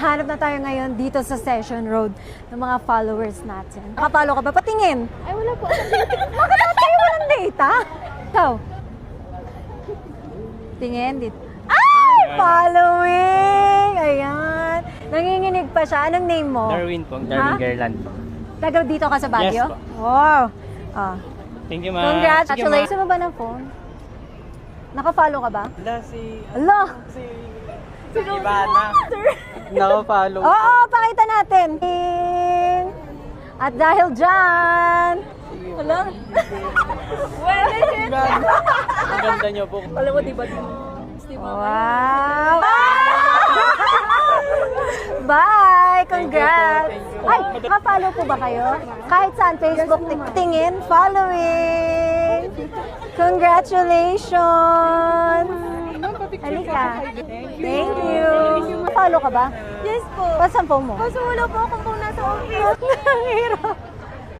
Hahanap na tayo ngayon dito sa Session Road ng mga followers natin. Nakapalo ka ba? Patingin! Ay, wala po. Bakit na tayo walang data? Ikaw? Tingin dito. Ay! Following! Ayan. Nanginginig pa siya. Anong name mo? Darwin po, Darwin Ha? Garland po. Taga dito ka sa Baguio? Yes po. Wow! Ah. Thank you, ma'am. Congratulations! Gusto mo ba ng phone? Naka-follow ka ba? Wala si Ala! Ivana. Naka-follow. Oo, pakita natin. At dahil dyan, wala. Ang ganda niyo po. Alam mo, di ba? Wow! Bye! Congrats! Thank you. Ay, naka-follow po ba kayo? Kahit saan, Facebook, tingin, following! Congratulations! Halika. Thank you. Follow ka ba? Yes po. Pasan po mo? Kaso wala po akong phone nasa office. Ang hirap.